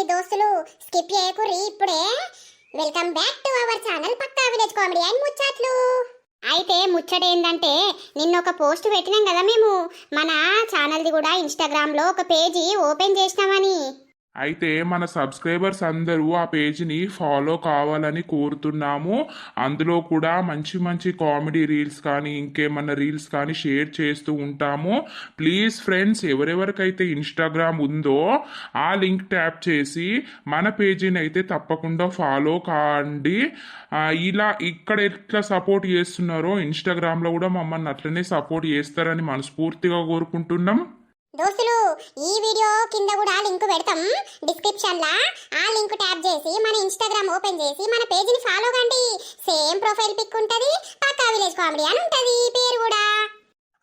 దోస్తులు స్కిప్ చేయకుర్రి ఇప్పుడే. Welcome back to our channel Pakka Village Comedy and ముచ్చట్లు. అయితే ముచ్చట ఏంటంటే నిన్న ఒక పోస్ట్ పెట్టినాం కదా మేము, మన ఛానల్ది కూడా ఇన్స్టాగ్రామ్లో ఒక పేజీ ఓపెన్ చేసినామని. అయితే మన సబ్స్క్రైబర్స్ అందరూ ఆ పేజీని ఫాలో కావాలని కోరుతున్నాము. అందులో కూడా మంచి మంచి కామెడీ రీల్స్ కానీ ఇంకేమన్నా రీల్స్ కానీ షేర్ చేస్తూ ఉంటాము. ప్లీజ్ ఫ్రెండ్స్, ఎవరెవరికైతే ఇన్స్టాగ్రామ్ ఉందో ఆ లింక్ ట్యాప్ చేసి మన పేజీని అయితే తప్పకుండా ఫాలో కాండి. ఇలా ఇక్కడ ఎట్లా సపోర్ట్ చేస్తున్నారో ఇన్స్టాగ్రామ్లో కూడా మమ్మల్ని అట్లనే సపోర్ట్ చేస్తారని మనస్ఫూర్తిగా కోరుకుంటున్నాం. దోస్తులు ఈ వీడియో కింద కూడా లింక్ పెడతాం డిస్క్రిప్షన్ లా. ఆ లింక్ ట్యాప్ చేసి మన ఇన్స్టాగ్రామ్ ఓపెన్ చేసి మన పేజీని ఫాలో కండి. సేమ్ ప్రొఫైల్ పిక్ ఉంటది, పక్కా విలేజ్ కామెడీ అని ఉంటది పేరు కూడా.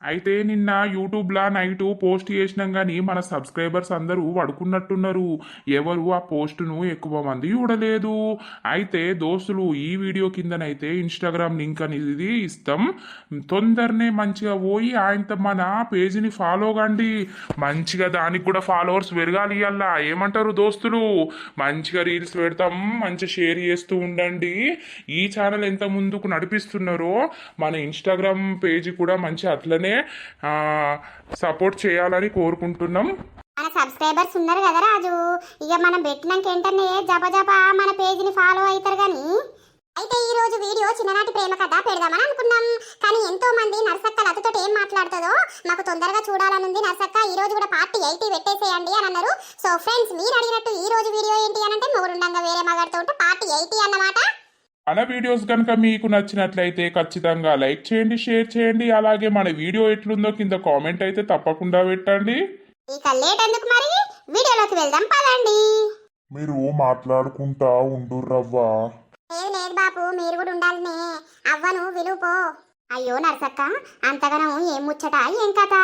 అయితే నిన్న యూట్యూబ్లో నైట్ పోస్ట్ చేసినాం కానీ మన సబ్స్క్రైబర్స్ అందరూ పడుకున్నట్టున్నారు. ఎవరు ఆ పోస్టును ఎక్కువ మంది చూడలేదు. అయితే దోస్తులు ఈ వీడియో కిందనైతే ఇన్స్టాగ్రామ్ లింక్ అనేది ఇస్తాం. తొందరనే మంచిగా పోయి ఆయనతో మన పేజీని ఫాలో కండి. మంచిగా దానికి కూడా ఫాలోవర్స్ పెరగాలి. అలా ఏమంటారు దోస్తులు? మంచిగా రీల్స్ పెడతాం, మంచిగా షేర్ చేస్తూ ఉండండి. ఈ ఛానల్ ఎంత ముందుకు నడిపిస్తున్నారో మన ఇన్స్టాగ్రామ్ పేజీ కూడా మంచి అట్లనే సపోర్ట్ చేయాలని కోరుకుంటున్నాం. మన సబ్స్క్రైబర్స్ ఉన్నారు కదా రాజు, ఇక మనం పెట్టినాక ఏంటనే జబజబా మన పేజీని ఫాలో అవుతారు. కానీ అయితే ఈ రోజు వీడియో చిన్ననాటి ప్రేమ కథ పెడదామని అనుకున్నాం. కానీ ఎంతో మంది నర్సక్క లతతో ఏం మాట్లాడుతుందో మాకు తొందరగా చూడాలనుంది. నర్సక్క ఈ రోజు కూడా పార్ట్ 80 పెట్టేసేయండి అని అన్నారు. సో ఫ్రెండ్స్, మీరు అడిగినట్టు ఈ రోజు వీడియో ఏంటి అని అంటే మొగుడుండంగా వేరే మగాడితో ఉంటే పార్ట్ 80 అన్నమాట. మన వీడియోస్ కనుక మీకు నచ్చినట్లయితే ఖచ్చితంగా లైక్ చేయండి, షేర్ చేయండి. అలాగే మన వీడియో ఎట్లుందో కింద కామెంట్ అయితే తప్పకుండా పెట్టండి. ఇక లేట్ ఎందుకు, మరి వీడియోలోకి వెళ్దాం పదండి. మీరు మాట్లాడుకుంటా ఉండుర్రవ్వా. లేదు లేదు బాపు, మీరు కూడా ఉండాలనే. అవ్వను విలుపో. అయ్యో నర్సక్క, అంతగానో ఏం ముచ్చట ఏం కథ?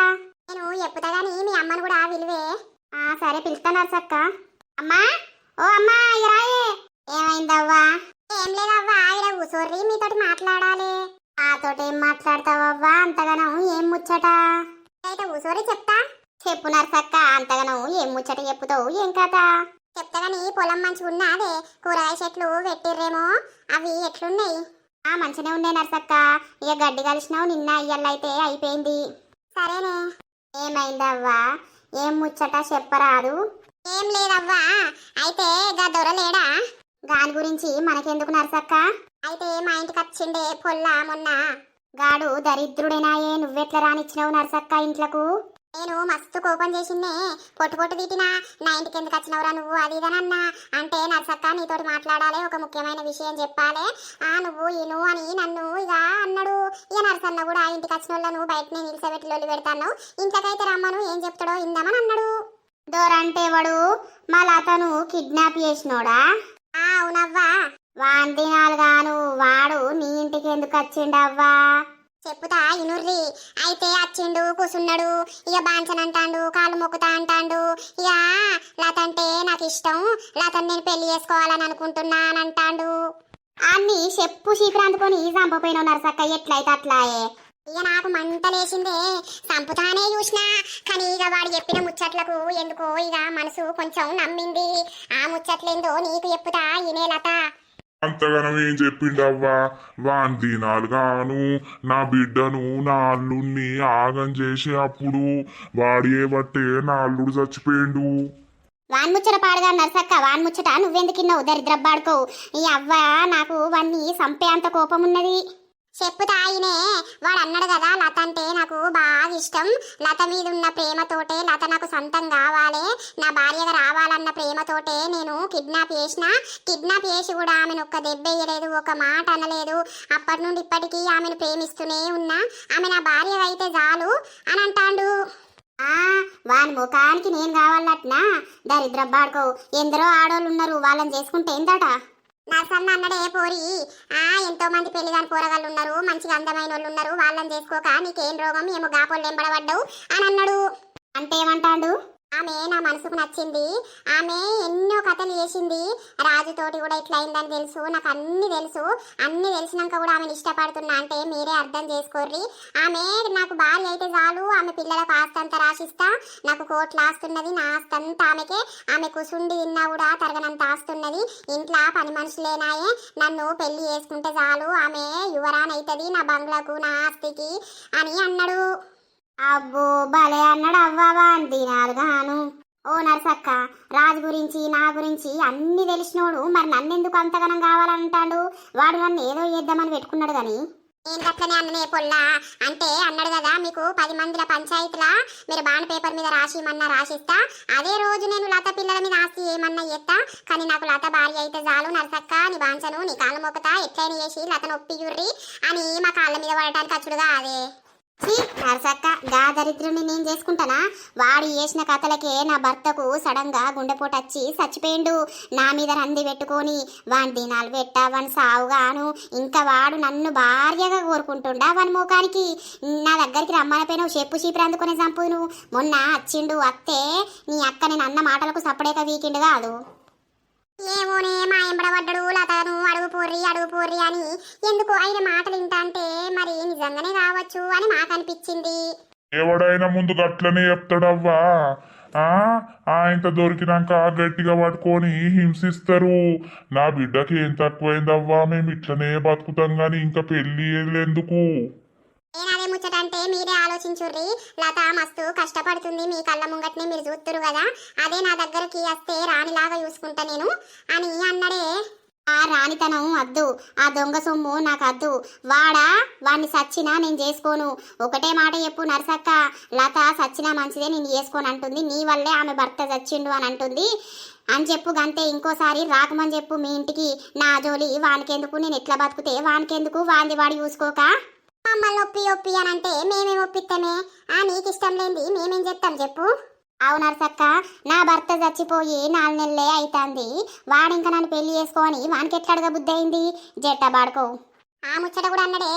నేను చెప్పుతా గాని మీ అమ్మను కూడా విలువే. సరే పిలుస్తా నర్సక్క. అమ్మా, ఓ అమ్మా రాయే. ఏమైందవ్వా? ఏం లేదవ్వా, ఇలా కూసోర్రి, మీతోటి మాట్లాడాలి. నాతోటి ఏం మాట్లాడతావవ్వా? అంతగానో ఏం ముచ్చట? అయితే కూసోరి చెప్తా. చెప్పు నర్సక్క, అంతగానో ఏం ముచ్చట చెప్పుతావు, ఏం కథ? చెప్తాగాని పొలం మంచిగా ఉన్నదే, కూరగాయ చెట్లు పెట్టిర్రేమో, అవి ఎట్లున్నాయి? మంచిగానే ఉన్నాయి నర్సక్క. ఇక గడ్డి కలిసినావు నిన్న, ఇయ్యల్లైతే అయిపోయింది. సరేనే. ఏమైందవ్వా? ఏం ముచ్చట చెప్పరాదు? ఏం లేదవ్వా, అయితే గా దొరలేడా? గాని గురించి మనకెందుకు నర్సక్క? అయితే మా ఇంటికి వచ్చిండే పొల్ల మొన్న. గాడు దరిద్రుడేనాయే, నువ్వెట్లా రానిచ్చినావు నర్సక్క ఇంట్లకు? నేను మస్తు కోపం చేసిందే, పొట్టు పొట్టు తీటినా. నా ఇంటికి ఎందుకు వచ్చినవురా నువ్వు, అది ఇదనన్నా. అంటే నర్సక్క నీతోటి మాట్లాడాలి, ఒక ముఖ్యమైన విషయం చెప్పాలి, నువ్వు ఇను అని నన్ను ఇక అన్నాడు. ఇక నర్సన్న కూడా ఇంటికి వచ్చిన వాళ్ళను బయటనే నిలిచబెట్టి లొల్లి పెడతాను, ఇంట్లోకైతే రమ్మను, ఏం చెప్తాడో ఇందామని అన్నాడు. దూరంటే వాడు మళ్ళీ అతను కిడ్నాప్ చేసినోడా? అవునవ్వా. వాంతినాలు గాను వాడు నీ ఇంటికి ఎందుకు వచ్చిండవ్వా? చెప్పుతా ఇనుర్రి. అయితే వచ్చిండు, కూసున్నాడు, ఇక బాంచనంటాడు, కాళ్ళు మొక్కుతా అంటాడు. ఇక లతంటే నాకు ఇష్టం, లతను నేను పెళ్లి చేసుకోవాలని అనుకుంటున్నానంటాడు. అన్ని చెప్పు చీపురందుకొని చంపపోయినావు నర్సక్క, ఎట్లయితే అట్లాయే. ఇక నాకు మంటలేసిందే, చంపుతానే చూసినా. కానీ ఇక వాడు చెప్పిన ముచ్చట్లకు ఎందుకో ఇక మనసు కొంచెం నమ్మింది. ఆ ముచ్చట్లేందో నీకు చెప్పుతా ఇనే లత. అంతగానం ఏం చెప్పిండవ్వా? వాంతినాలుగాను నా బిడ్డను నా అల్లుడిని ఆగం చేసే అప్పుడు వాడియే బట్టే నా అల్లుడు చచ్చిపోయిండు. వాన్ ముచ్చట పాడగా నర్సక్క, వాన్ ముచ్చట నువ్వెందుకిన్నావు దరిద్రబ్బాడుకో. ఈ అవ్వ నాకు వాన్ని చంపే అంత కోపం ఉన్నది. చెప్పుతా ఆయనే. వాడు అన్నాడు కదా, లత అంటే నాకు బాగా ఇష్టం, లత మీద ఉన్న ప్రేమతోటే, లత నాకు సొంతం కావాలి, నా భార్యగా రావాలన్న ప్రేమతోటే నేను కిడ్నాప్ చేసిన. కిడ్నాప్ చేసి కూడా ఆమెను ఒక్క దెబ్బ వేయలేదు, ఒక మాట అనలేదు. అప్పటి నుండి ఇప్పటికీ ఆమెను ప్రేమిస్తూనే ఉన్నా, ఆమె నా భార్య అయితే చాలు అని అంటాడు. వాని ముఖానికి నేను కావాలట్నా? దరిద్రబ్బాడుకో, ఎందరో ఆడోళ్ళు ఉన్నారు, వాళ్ళని చేసుకుంటే ఏందట? నర్సన్న అన్నడే పోరి, ఎంతో మంది పెళ్లిగాని పోరగాళ్ళు ఉన్నారు, మంచిగా అందమైన వాళ్ళు ఉన్నారు, వాళ్ళని చేసుకోక నీకేం రోగం, ఏమో గాపోళ్ళు ఎంబడబడ్డావు అని అన్నాడు. అంటే ఏమంటాడు? ఆమె నా మనసుకు నచ్చింది. ఆమె ఎన్నో కథలు చేసింది. రాజుతోటి కూడా ఇట్లా అయిందని తెలుసు, నాకు అన్ని తెలుసు. అన్ని తెలిసినాక కూడా ఆమెను ఇష్టపడుతున్నా అంటే మీరే అర్థం చేసుకోర్రి. ఆమె నాకు భార్య అయితే చాలు, ఆమె పిల్లలకు ఆస్తంతా రాసిస్తా, నాకు కోట్లు ఆస్తున్నది, నా ఆస్తంతా ఆమెకే. ఆమె కుసుండి తిన్నా కూడా తరగనంత ఆస్తున్నది. ఇంట్లో పని మనుషులేనాయే, నన్ను పెళ్లి చేసుకుంటే చాలు, ఆమె యువరానైతుంది నా బంగ్లాకు, నా ఆస్తికి అని అన్నాడు. అబ్బో భలే అన్నాడు అవ్వావా అని దినాలుగాను. ఓ నర్సక్క, రాజు గురించి నా గురించి అన్ని తెలిసినోడు మరి నన్నెందుకు అంతగానం కావాలంటాడు? వాడు నన్ను ఏదో చేద్దామని పెట్టుకున్నాడు గాని నేను గట్లనే అన్ననే పొల్లా అంటే అన్నాడు కదా, మీకు 10 మందిల పంచాయతీలా మీరు బాండ్ పేపర్ మీద రాసిమన్నా రాసిస్తా, అదే రోజు నేను లత పిల్లల మీద ఆస్తి ఏమన్నా చేస్తా, కానీ నాకు లత భార్య అయితే చాలు నర్సక్క, నీ బాంచను నీ కాళ్ళ మొక్కతా ఎట్లయినా చేసి లతను ఒప్పియుర్రి అని మా కాళ్ళ మీద పడటానికి అచ్చుడుగా అదే. నరసక్క, గా దరిద్రుని నేను చేసుకుంటానా? వాడు చేసిన కథలకే నా భర్తకు సడన్ గా గుండెపోటు వచ్చి చచ్చిపోయిండు. నా మీద రంది పెట్టుకొని వాని దినాలు పెట్టా, వాని సావుగాను. ఇంకా వాడు నన్ను భార్యగా కోరుకుంటుండా వాని ముఖానికి. నా దగ్గరికి రమ్మనపోయినావు, చెప్పు చీపురు అందుకునే చంపును. మొన్న వచ్చిండు, అత్తే నీ అక్క నేను అన్న మాటలకు సపడేక వీకిండు కాదు. ఏమోనే మా ఎంబడబడ్డాడు లతను అడుగు పోర్రి అని. ఎందుకు ఆయన మాటలు వింటా అంటే మరి నిజంగానే కావచ్చు అని మాకు అనిపించింది. ఎవడైనా ముందు గట్లనే చెప్తాడవ్వా. ఇంత దొరికినాక గట్టిగా పట్టుకొని హింసిస్తారు. నా బిడ్డకి ఏం తక్కువైందవ్వా, మేము ఇట్లనే బతుకుతాం గాని ఇంకా పెళ్లి ఎందుకు? నేను అదే ముచ్చటంటే మీరే ఆలోచించుర్రి. లత మస్తు కష్టపడుతుంది, మీ కళ్ళ ముంగట్నే మీరు చూస్తురు కదా, అదే నా దగ్గరికి వస్తే రాణిలాగా చూసుకుంటా నేను అని అన్నాడే. ఆ రాణితనం అద్దు, ఆ దొంగ సొమ్ము నాకు అద్దు. వాడిని సచ్చినా నేను చేసుకోను. ఒకటే మాట చెప్పు నరసక్క, లత సచ్చినా మంచిదే నేను చేసుకోను అంటుంది. నీ వల్లే ఆమె భర్త చచ్చిండు అని అంటుంది అని చెప్పు. గంతే, ఇంకోసారి రాకమని చెప్పు మీ ఇంటికి. నా జోలి వానికెందుకు, నేను ఎట్లా బతుకుతే వానికెందుకు, వాంది వాడి చూసుకోక. మమ్మల్ని ఒప్పి అని అంటే మేమేం ఒప్పిస్తామే? నీకు ఇష్టం లేనిది మేమేం చెప్తాం చెప్పు. అవునర్సక్క, నా భర్త చచ్చిపోయి 4 నెలలే అవుతుంది. వాడింక నన్ను పెళ్లి చేసుకొని వానికి ఎట్లడగా బుద్ధి అయింది? జట్ట బాడుకో. ఆ ముచ్చట కూడా అన్నడే,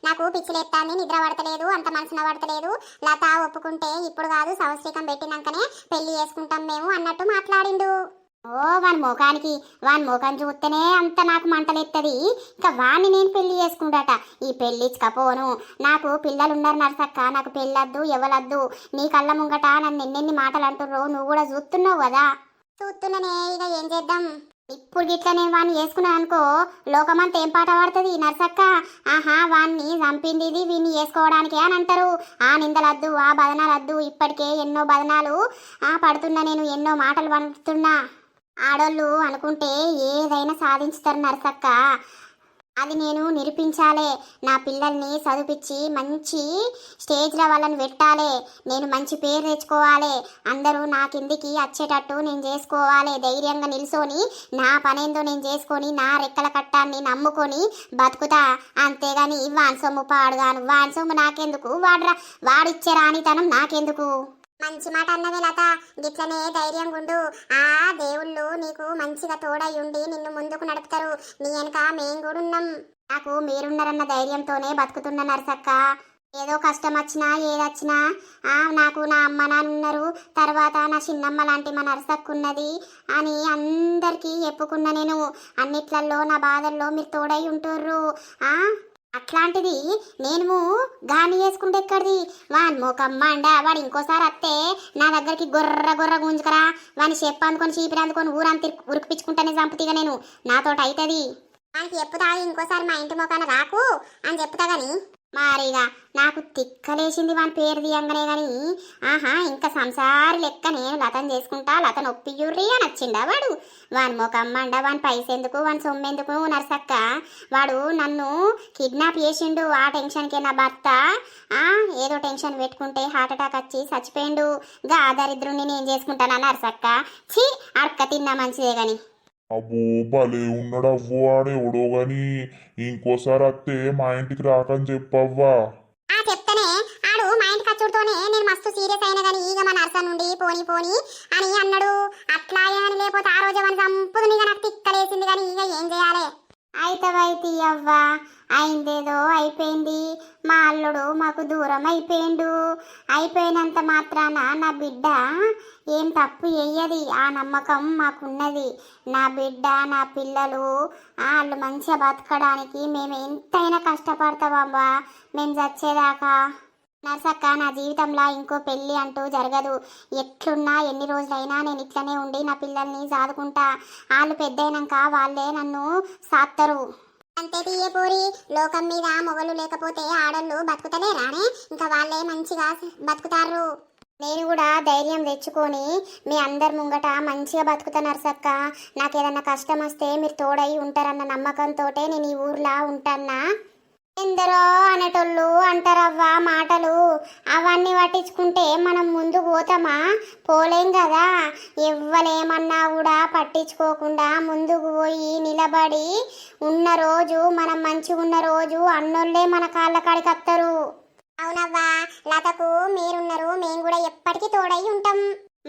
నాకు పిచ్చిలేస్తాంది, నిద్ర పడతలేదు, అంత మనసున పడతలేదు. లత ఒప్పుకుంటే ఇప్పుడు కాదు, సంవత్సరం పెట్టినాకనే పెళ్లి చేసుకుంటాం మేము అన్నట్టు మాట్లాడిండు. ఓ వాని ముఖం చూస్తేనే అంత నాకు మంటలెత్తది. ఇంకా వాణ్ణి నేను పెళ్లి చేసుకుంటాట. ఈ పెళ్ళిచ్చుకపోను. నాకు పిల్లలున్నారు నర్సక్క, నాకు పెళ్ళొద్దు ఎవలద్దు. నీ కళ్ళ ముంగట నన్ను ఎన్నెన్ని మాటలు అంటుర్రో నువ్వు కూడా చూస్తున్నావు కదా. చూస్తున్నానే, ఇక ఏం చేద్దాం. ఇప్పుడు గిట్లా నేను వాడిని చేసుకున్నా అనుకో, లోకమంతా ఏం పాట పడుతుంది నర్సక్క. వాణ్ణి చంపింది ఇది, వీడిని చేసుకోవడానికే అని అంటారు. ఆ నిందలద్దు, ఆ బదనాలద్దు. ఇప్పటికే ఎన్నో బదనాలు పడుతున్నా, నేను ఎన్నో మాటలు పడుతున్నా. ఆడోళ్ళు అనుకుంటే ఏదైనా సాధించుతారు నరసక్క, అది నేను నిరూపించాలే. నా పిల్లల్ని చదివించి మంచి స్టేజ్లో వాళ్ళని పెట్టాలి. నేను మంచి పేరు తెచ్చుకోవాలి. అందరూ నా కిందికి వచ్చేటట్టు నేను చేసుకోవాలి. ధైర్యంగా నిల్చొని నా పనేందో నేను చేసుకొని నా రెక్కల కట్టాన్ని నమ్ముకొని బతుకుతా. అంతేగాని వాని సొమ్ము పాడుగాను, వాని సొమ్ము నాకెందుకు, వాడిచ్చే రానితనం నాకెందుకు. మంచి మాట అన్నవే లత, గిట్లనే ధైర్యం గుండు. దేవుళ్ళు నీకు మంచిగా తోడయ్యుండి నిన్ను ముందుకు నడుపుతారు. నీ వెనక మేం కూడా ఉన్నాం. నాకు మీరున్నారన్న ధైర్యంతోనే బతుకుతున్న నర్సక్క. ఏదో కష్టం వచ్చినా ఏదొచ్చినా నాకు నా అమ్మ నాన్న ఉన్నారు, తర్వాత నా చిన్నమ్మ లాంటి మా నర్సక్క ఉన్నది అని అందరికీ చెప్పుకున్నా నేను. అన్నిట్లలో నా బాధల్లో మీరు తోడై ఉంటుర్రు. అట్లాంటిది నేను గాని చేసుకుంటే ఎక్కడిది? వాని మోకమ్మండ, వాడు ఇంకోసారి వస్తే నా దగ్గరికి గొర్ర గుంజుకరా, వాని చెప్పు అందుకొని చీపిరి అందుకొని ఊరంతా ఉరికిపించుకుంటానే చంపుతీగా నేను. నాతోటి అవుతుంది. వానికి చెప్పుతా ఇంకోసారి మా ఇంటి మొక్కన రాకు అని చెప్తా గాని మారిగా నాకు తిక్కలేసింది వాని పేరు తీయంగానే గాని ఇంకా సంసారి లెక్క నేను లతను చేసుకుంటా, లతను ఒప్పియుర్రి అని వచ్చిండా వాడు. వాని మొకమ్మండ, వాని పైసెందుకు, వాని సొమ్మెందుకు నర్సక్క. వాడు నన్ను కిడ్నాప్ చేసిండు. ఆ టెన్షన్కే నా భర్త ఏదో టెన్షన్ పెట్టుకుంటే హార్ట్ అటాక్ వచ్చి చచ్చిపోయిండు. గా దరిద్రుని నేను చేసుకుంటానా నర్సక్క? ఛీ, అడక్క తిన్నా మంచిదే గాని. అబ్బో భలే ఉన్నాడు అవ్వు ఆడెవడో గాని. ఇంకోసారి వస్తే మా ఇంటికి రాకని చెప్పవ్వా. చెప్తానే, ఆడు మా ఇంటికి వచ్చుడుతోనే నేను మస్తు సీరియస్ అయినా గానీ ఇక మా నర్స నుండి పోని అని అన్నాడు. అట్లా అని లేకపోతే ఆ రోజు మన చంపుదు ఇక నాకు తిక్కలేసింది కానీ ఇక ఏం చేయాలి? అయితే అవ్వా, అయిందేదో అయిపోయింది. మా అల్లుడు మాకు దూరం అయిపోయిండు. అయిపోయినంత మాత్రాన నా బిడ్డ ఏం తప్పు చెయ్యది. ఆ నమ్మకం మాకున్నది. నా బిడ్డ నా పిల్లలు వాళ్ళు మంచిగా బతకడానికి మేము ఎంతైనా కష్టపడతామమ్మా, మేము చచ్చేదాకా. నర్సక్క, నా జీవితంలో ఇంకో పెళ్ళి అంటూ జరగదు. ఎట్లున్నా ఎన్ని రోజులైనా నేను ఇట్లనే ఉండి నా పిల్లల్ని సాదుకుంటా. వాళ్ళు పెద్దయినాక వాళ్ళే నన్ను సాత్తరు. అంతే తీయే పోరి, లోకం మీద మొగలు లేకపోతే ఆడళ్ళు బతుకుతలే రానే, ఇంకా వాళ్ళే మంచిగా బతుకుతారు. నేను కూడా ధైర్యం తెచ్చుకొని మీ అందరి ముంగట మంచిగా బతుకుతా నర్సక్క. నాకేదన్నా కష్టం వస్తే మీరు తోడై ఉంటారన్న నమ్మకంతో నేను ఈ ఊర్లో ఉంటాన్నా. ఎందరో అనేటోళ్ళు అంటారవ్వా మాటలు, అవన్నీ పట్టించుకుంటే మనం ముందుకు పోతామా? పోలేం కదా. ఎవ్వలేమన్నా కూడా పట్టించుకోకుండా ముందుకు పోయి నిలబడి ఉన్న రోజు, మనం మంచిగా ఉన్న రోజు అన్నోళ్ళే మన కాళ్ళ కాడికి వస్తారు. అవునవ్వా, లతకు మీరున్నారు, మేము కూడా ఎప్పటికీ తోడై ఉంటాం.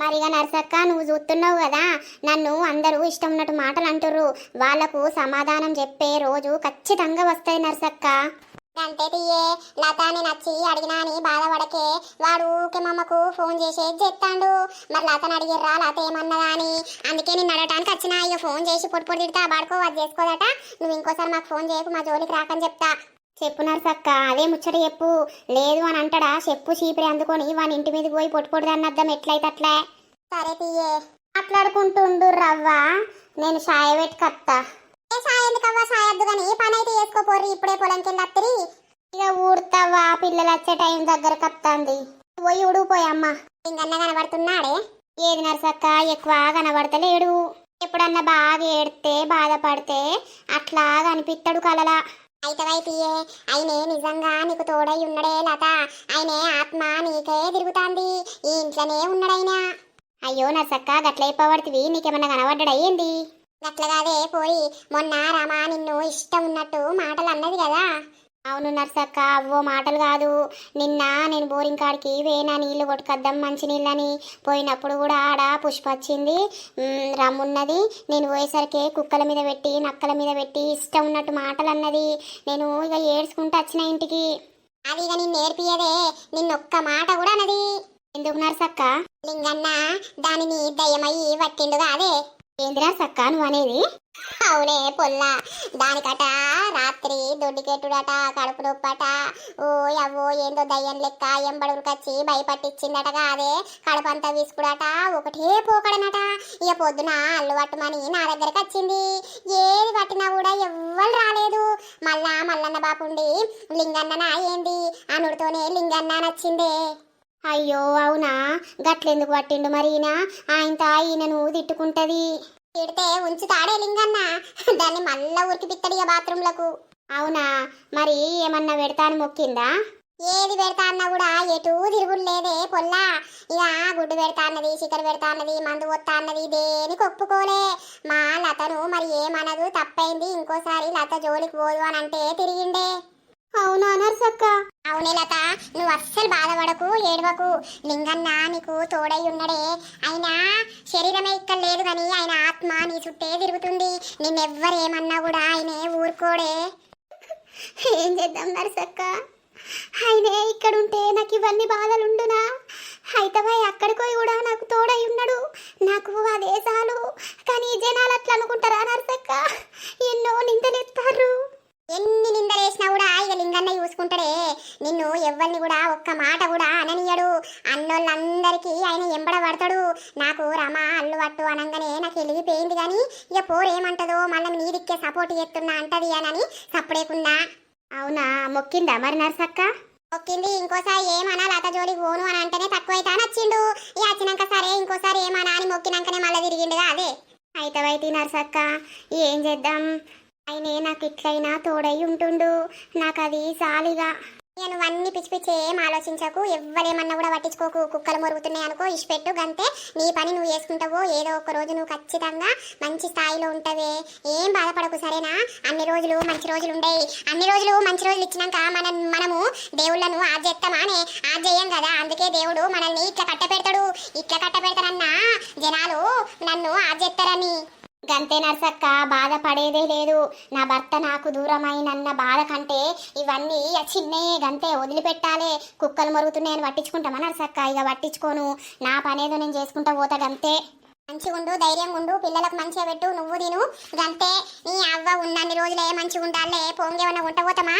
మరిగా నర్సక్క, నువ్వు చూస్తున్నావు కదా, నన్ను అందరూ ఇష్టం ఉన్నట్టు మాటలు అంటుర్రు. వాళ్లకు సమాధానం చెప్పే రోజు ఖచ్చితంగా వస్తాయి నర్సక్క. అంటే తీయే, లతాని నచ్చి అడిగినా అని బాధపడకే. వాడు ఊకే మమ్మకు ఫోన్ చేసేది చెప్తాండు. మరి లతని అడిగిర్రా, లత ఏమన్నదా అని. అందుకే నేను అడగటానికి వచ్చిన. అయ్యో ఫోన్ చేసి పొడి తిడతా, బాడుకో అది చేసుకోదట. నువ్వు ఇంకోసారి మాకు ఫోన్ చేయకు, మా జోలికి రాకని చెప్తా. చెప్పు నర్సక్క, అదే ముచ్చట చెప్పు. లేదు అని అంటాడా? చెప్పు చీపిరి అందుకొని వాని ఇంటి మీదకి పోయి పొట్టుదాన్ని అర్థం ఎట్లయితే అట్లా. సరే తీయే, మాట్లాడుకుంటుండు రవ్వ, నేను సాయ పెట్టుకత్తా. ఏ సాయ ఎందుకవ్వా? సాయద్దు కానీ పని అయితే చేసుకోపోర్రి, ఇప్పుడే పొలంకి వెళ్ళి. ఇక ఊడతావా, పిల్లలు వచ్చే టైం దగ్గరకు వస్తుంది. పోయి ఉడిపోయమ్మా. ఇంకన్నా కనబడుతున్నాడే? ఏది నర్సక్క, ఎక్కువ కనబడతలేడు. ఎప్పుడన్నా బాగా ఏడితే బాధపడితే అట్లా కనిపిస్తాడు కలలా. అయితవైతియే, ఆయనే నిజంగా నీకు తోడై ఉన్నడే లత. ఆయనే ఆత్మ నీకే తిరుగుతాంది. ఈ ఇంట్లోనే ఉన్నాడైనా. అయ్యో నర్సక్క, గట్ల అయిపోవడుతుంది. నీకేమన్నా కనబడ్డా ఏంది? గట్లగాదే పోయి, మొన్న రమా నిన్ను ఇష్టం ఉన్నట్టు మాటలు అన్నది కదా. అవును నర్సక్క, అవ్వో మాటలు కాదు. నిన్న నేను బోరింగ్ కాడికి వేనా నీళ్లు కొట్టుకొద్దాం మంచి నీళ్ళని పోయినప్పుడు కూడా ఆడ పుష్ప వచ్చింది, రమ్మున్నది. నేను పోయేసరికి కుక్కల మీద పెట్టి నక్కల మీద పెట్టి ఇష్టం ఉన్నట్టు మాటలు అన్నది. నేను ఇక ఏడ్చుకుంటూ వచ్చిన ఇంటికి. అది ఇక నిన్ను నేర్పియదే, నిన్నొక్క మాట కూడా అన్నది. ఎందుకు నర్సక్క? లింగన్న దానిని దయ్యమయ్యి పట్టిండుగా అదే. ఏంది నర్సక్క నువ్వు అనేది? అవునే పొల్లా, దానికట రాత్రి దొడ్డికెట్టుడట, కడుపు నొప్పట. ఓ అవ్వో ఏందో దయ్యం లెక్క ఎంబడుకచ్చి భయపట్టించిందటగా. అదే కడుపంతా విసుకుడట, ఒకటే పోకడనట. ఇక పొద్దున అల్లు పట్టుమని నా దగ్గరకు వచ్చింది. ఏది పట్టినా కూడా ఎవ్వరు రాలేదు. మల్లన్న బాపుండి లింగన్న ఏంది అనుడితోనే లింగన్న నచ్చిందే. అయ్యో అవునా, గట్లెందుకు పట్టిండు మరి? ఈయనను తిట్టుకుంటది. తిడితే ఉంచుతాడే లింగన్న, దాన్ని మళ్ళా ఉరికి పిత్తడిగా బాత్రూంలకు. అవునా, మరి ఏమన్నా పెడతాను మొక్కిందా? ఏది పెడతా అన్నా కూడా ఎటూ తిరుగులేదే పొల్లా. ఇక గుడ్డు పెడతా అన్నది, చికెన్ పెడతా అన్నది, మందు వస్తా అన్నది, దేనికి ఒప్పుకోలే. మా లతను మరి ఏమనదు, తప్పైంది, ఇంకోసారి లత జోలికి పోదు అని అంటే తిరిగిండే. అవునా నర్సక్క? అవునే లత, నువ్వు అస్సలు బాధపడకు, ఏడవకు. లింగన్న నీకు తోడై ఉన్నడే. అయినా శరీరమే ఇక్కడ లేదు కానీ ఆయన ఆత్మ నీ చుట్టే తిరుగుతుంది. నిన్నెవ్వరేమన్నా కూడా ఆయనే ఊరుకోడే. ఏం చేద్దాం నర్సక్క, ఆయనే ఇక్కడుంటే నాకు ఇవన్నీ బాధలుండునా? అయితే అక్కడికి కూడా నాకు తోడై ఉన్నాడు, నాకు అదే చాలు. కానీ జనాలు అట్లా అనుకుంటారా నర్సక్క? ఎన్నో నిందలెత్తారు. ఎన్ని నిందలేసినా కూడా ఇక లింగన్న చూసుకుంటాడే నిన్ను. ఎవ్వరిని కూడా ఒక్క మాట కూడా అననీయడు. అన్నోళ్ళందరికీ ఆయన ఎంబడ పడతాడు. నాకు రమ అల్లు పట్టు అనగానే నాకు వెలిగిపోయింది కానీ ఇక పోరేమంటదో మళ్ళీ నీ దిక్కే సపోర్ట్ చేస్తున్నా అంటది అని సప్పుడేకున్నా. అవునా, మొక్కిందా మరి నర్సక్క? మొక్కింది. ఇంకోసారి ఏమన్నా లత జోలికి పోను అని అంటేనే తక్కువైతే నచ్చిండు. ఇక వచ్చినాక సరే ఇంకోసారి ఏమన్నా అని మొక్కినాకనే మళ్ళీ తిరిగిండుగా అదే. అయితవైతే నర్సక్క, ఏం చేద్దాం, ఆయనే నాకు ఇట్లయినా తోడై ఉంటుండు. నాకు అది సాలిగా. నేను అన్ని పిచ్చి పిచ్చి ఏం ఆలోచించకు, ఎవ్వరేమన్నా కూడా పట్టించుకోకు. కుక్కలు మొరుగుతున్నాయి అనుకో, ఇష్టపెట్టు గంతే. నీ పని నువ్వు చేసుకుంటావో, ఏదో ఒక రోజు నువ్వు ఖచ్చితంగా మంచి స్థాయిలో ఉంటావే. ఏం బాధపడకు సరేనా? అన్ని రోజులు మంచి రోజులు ఉండేవి. అన్ని రోజులు మంచి రోజులు ఇచ్చినాక మనము దేవుళ్ళను ఆజేస్తామానే, ఆజేయం కదా. అందుకే దేవుడు మనల్ని ఇట్లా కట్టపెడతాడు. ఇట్లా కట్టపెడతానన్నా జనాలు నన్ను ఆజేస్తారని. గంతే నర్సక్క, బాధపడేదే లేదు. నా భర్త నాకు దూరమైనన్న బాధ కంటే ఇవన్నీ చిన్నయే, గంతే వదిలిపెట్టాలి. కుక్కలు మరుగుతున్నాయని పట్టించుకుంటామా నర్సక్క? ఇక పట్టించుకోను, నా పనేదో నేను చేసుకుంటా పోతా, గంతే. మంచిగుండు, ధైర్యం ఉండు, పిల్లలకు మంచిగా పెట్టు, నువ్వు తిను, గంతే. నీ అవ్వ ఉన్నన్ని రోజులే మంచిగా ఉండాలే. పొంగేమన్నా వంట పోతామా?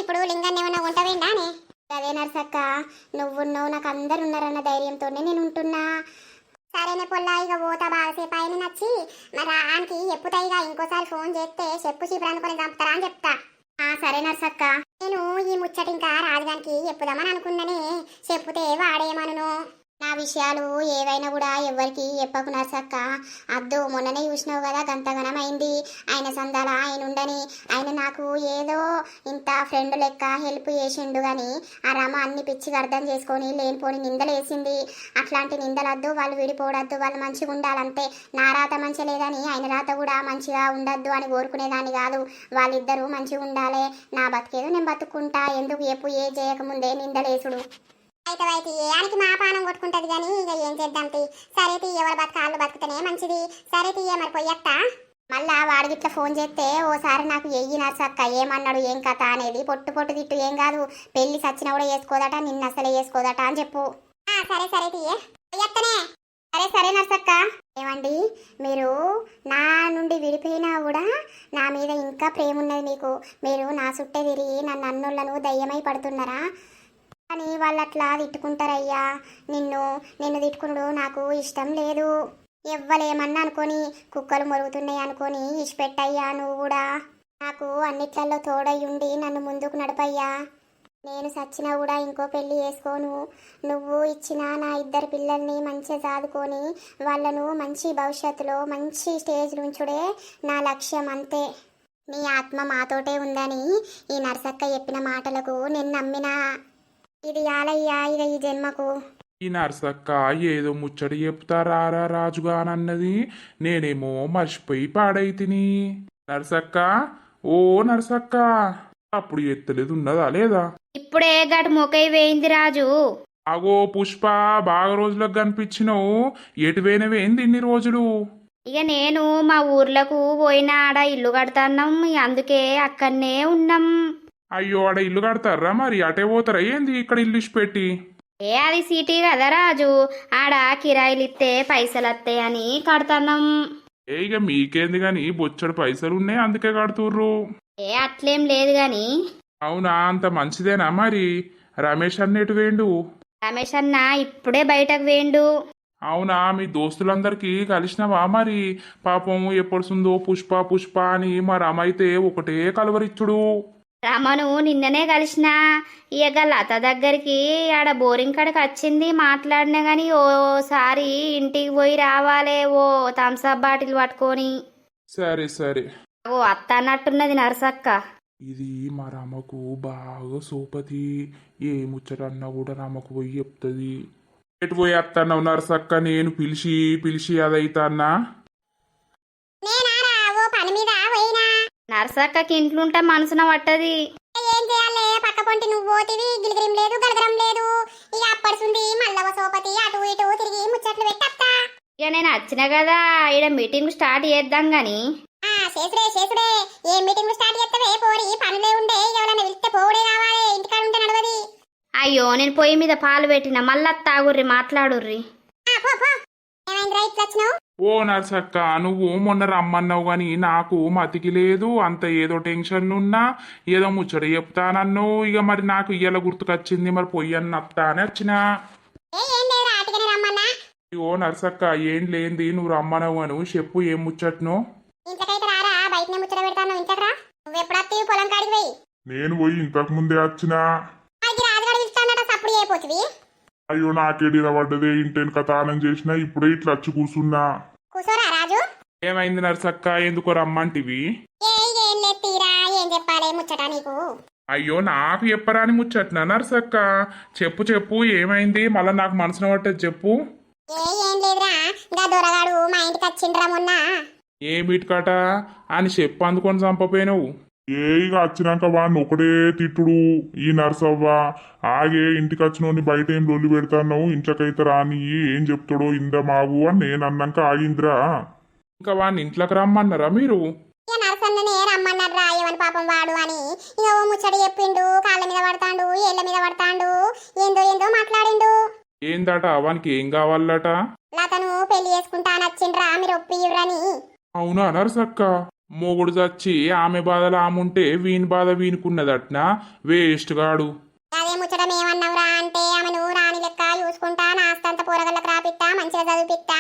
ఇప్పుడు లింగాన్ని ఏమన్నా వంట వేయండానే? అదే నర్సక్క, నువ్వున్నావు, నాకు అందరు ఉన్నారన్న ధైర్యంతోనే నేను ఉంటున్నా. సరేనే పొల్లా, ఇక పోతా. బాగాసేపు ఆయన నచ్చి మరి ఆనికి ఎప్పుతాయిగా ఇంకోసారి ఫోన్ చేస్తే చెప్పు చీపురు అనుకుని చంపుతారా అని చెప్తా. సరే నర్సక్క. నేను ఈ ముచ్చట ఇంకా రాజుగానికి చెప్పుదామని అనుకున్నానే, చెప్పుతే వాడేమను. నా విషయాలు ఏవైనా కూడా ఎవ్వరికి చెప్పకు నర్సక్క. అద్దు, మొన్ననే చూసినావు కదా గంతగనం అయింది. ఆయన సందాల ఆయన ఉండని, ఆయన నాకు ఏదో ఇంత ఫ్రెండ్ లెక్క హెల్ప్ చేసిండు కానీ ఆ రమ అన్ని పిచ్చిగా అర్థం చేసుకొని లేనిపోని నిందలు వేసింది. అట్లాంటి నిందలద్దు, వాళ్ళు విడిపోవద్దు, వాళ్ళు మంచిగా ఉండాలంతే. నా రాత మంచిగా లేదని ఆయన రాత కూడా మంచిగా ఉండద్దు అని కోరుకునేదాన్ని కాదు. వాళ్ళిద్దరూ మంచిగా ఉండాలి, నా బతికేదో నేను బతుకుంటా. ఎందుకు ఎప్పుడు ఏ చేయకముందే నిందలేసుడు? అయితే ఆనికి మా పానం కొట్టుకుంటది కానీ ఇక ఏం చేద్దాం తీ. సరే తీ, ఎవరు బతకాళ్ళు బతుకుతనే మంచిది. సరే తీయ, మరి పొయ్యత్తా. మళ్ళా వాడు గిట్ల ఫోన్ చేస్తే ఓసారి నాకు ఎయ్యి నర్సక్క, ఏమన్నాడు ఏం కథ అనేది. పొట్టు తిట్టు, ఏం కాదు, పెళ్లి సచ్చినా కూడా వేసుకోదట, నిన్న అసలే వేసుకోదట అని చెప్పు. సరే సరే తీయే, పొయ్యత్తనే. సరే నర్సక్క. ఏమండి, మీరు నా నుండి విడిపోయినా కూడా నా మీద ఇంకా ప్రేమ ఉన్నది మీకు. మీరు నా చుట్టే తిరిగి నన్ను అన్నులను దయ్యమై పడుతున్నారా అని వాళ్ళు అట్లా తిట్టుకుంటారయ్యా. నిన్ను తిట్టుకున్నాడు నాకు ఇష్టం లేదు. ఎవ్వలేమన్నా అనుకొని, కుక్కలు మొరుగుతున్నాయి అనుకొని ఇచ్చిపెట్టయ్యా. నువ్వు కూడా నాకు అన్నిట్లలో తోడయ్యుండి నన్ను ముందుకు నడపయ్యా. నేను సచ్చినా కూడా ఇంకో పెళ్లి చేసుకోను. నువ్వు ఇచ్చిన నా 2 పిల్లల్ని మంచిగా చదువుకొని వాళ్ళను మంచి భవిష్యత్తులో మంచి స్టేజ్ నుంచుడే నా లక్ష్యం, అంతే. నీ ఆత్మ మాతోటే ఉందని ఈ నర్సక్క చెప్పిన మాటలకు నేను నమ్మినా. ఇది యాలయ్యా ఇక ఈ జన్మకు. ఈ నర్సక్క ఏదో ముచ్చట చెప్తారా రాజుగా అన్నది, నేనేమో మర్చిపోయి పాడైతిని. నర్సక్క, ఓ నర్సక్క, అప్పుడు ఎత్తలేదు ఉన్నదా లేదా? ఇప్పుడే గటు మొకై వేయింది రాజు. అగో పుష్ప, బాగా రోజులకు కనిపించినావు, ఎటు పోయినవేంది ఇన్ని రోజులు? ఇక నేను మా ఊర్లకు పోయిన ఆడ ఇల్లు కడతాన్నాం, అందుకే అక్కడనే ఉన్నాం. అయ్యో, ఆడ ఇల్లు కడతారా? మరి అటే పోతారా ఏంది ఇక్కడ ఇల్లు ఇచ్చిపెట్టి? అది సిటీ కదా రాజు, ఆడ కిరాయిలు ఇస్తే పైసలు వస్తాయి అని కడతాన్నాం. ఇక మీకేంది గాని బొచ్చడు పైసలు ఉన్నాయి అందుకే కడుతుర్రు. అట్లేం లేదు గాని. అవునా, అంత మంచిదేనా? మరి రమేష్ అన్నేటు వేండు? రమేష్ అన్న ఇప్పుడే బయటకు వేండు. అవునా, మీ దోస్తులందరికీ కలిసినవా? మరి పాపం ఎప్పుడుందో పుష్ప అని మా రమైతే ఒకటే కలవరిచ్చుడు. రమను నిన్ననే కలిసిన. ఇక లత దగ్గరికి ఆడ బోరింగ్ కాడికి వచ్చింది, మాట్లాడినా గాని ఓసారి ఇంటికి పోయి రావాలే ఓ థమ్స్అప్ బాటిల్ పట్టుకొని. సరే సరే. ఓ అత్త అన్నట్టున్నది నర్సక్క. ఇది మా రమకు బాగా సోపతి, ఏ ముచ్చటన్నా కూడా రమకు పోయి చెప్తుంది. ఎటు పోయి అత్తన్నావు నర్సక్క? నేను పిలిచి అదైతన్నా. నర్సక్కకి ఇంట్లుంటే మనసున పట్టది. ఏం చేయాలి, పక్క పొంటి నువ్వు పోతివి, గిలిగిరం లేదు గలగరం లేదు. ఇక అప్పడుసుంది మల్లవ సోపతి అటు ఇటు తిరిగి ముచ్చట్లు పెట్టత్తా. ఇక నేను వచ్చిన కదా, ఈడ మీటింగ్ స్టార్ట్ చేద్దాం గాని. చేసుడే ఏ మీటింగ్ స్టార్ట్ చేస్తావే పోరి, పనులే ఉండే, ఎవరైనా వెళ్తే పోవుడే కావాలి, ఇంటికాడ ఉంటే నడవది. అయ్యో, నేను పొయ్యి మీద పాలు పెట్టిన, మళ్ళా తాగుర్రి మాట్లాడుర్రి. ఏమైందిరా ఇట్లా వచ్చినావు? ఓ నర్సక్క, నువ్వు మొన్న రమ్మన్నావు గాని నాకు మతికి లేదు. అంత ఏదో టెన్షన్లున్నా ఏదో ముచ్చట చెప్తానన్ను. ఇక మరి నాకు ఇయ్యాల గుర్తుకొచ్చింది, మరి పొయ్యన్న అత్తా అని వచ్చినా. ఓ నర్సక్క, ఏం లేంది, నువ్వు రమ్మనవు అను, చెప్పు ఏం ముచ్చట్ను? నేను పోయి ఇంతకు ముందే వచ్చినా. అయ్యో, నాకేడి పడ్డదే, ఇంటేను కథానం చేసినా, ఇప్పుడే ఇట్లా వచ్చి కూర్చున్నా. ఏమైంది నర్సక్క, ఎందుకో రమ్మంటివి? అయ్యో, నాకు చెప్పరాని ముచ్చట్నా నర్సక్క? చెప్పు ఏమైంది, మళ్ళా నాకు మనసున పట్టేది చెప్పు. ఏమిటికట అని చెప్పు, అందుకొని చంపపోయినావు. ఇక వచ్చినాక వాడిని ఒకటే తిట్టుడు. ఈ నర్సవ్వ ఆగే, ఇంటికి వచ్చినోని బయట ఏం లొల్లి పెడతాను, ఇంట్లోకైతే రాని, ఏం చెప్తాడో ఇంద మాగు అని నేను అన్నాక ఆగిందిరా. ఇంకా వాడిని ఇంట్లోకి రమ్మన్నారా మీరు? ఇక నరసన్ననే రమ్మన్నారా ఏమని పాపం వాడు అని ఇక ఓ ముచ్చట చెప్పిండు. కాళ్ళ మీద పడతాండు, ఏళ్ళ మీద పడతాండు, ఏందో ఏందో మాట్లాడిండు. ఏందట వానికి ఏం కావాలట? లతను పెళ్లి చేసుకుంటా నచ్చిండ్రా, మీరు ఒప్పియుర్రని. అవునా నరసక్క? మొగుడు చచ్చి ఆమె బాధలు ఆముంటే వీని బాధ వీనుకున్నదట్నా? వేస్ట్ గాడు. అదే ముచ్చట మేమన్నావురా అంటే ఆమెను రాణి లెక్క చూసుకుంటా, నా ఆస్తంత పోరగళ్ళకు రాపిత్తా, మంచిగా చదివిపిత్తా,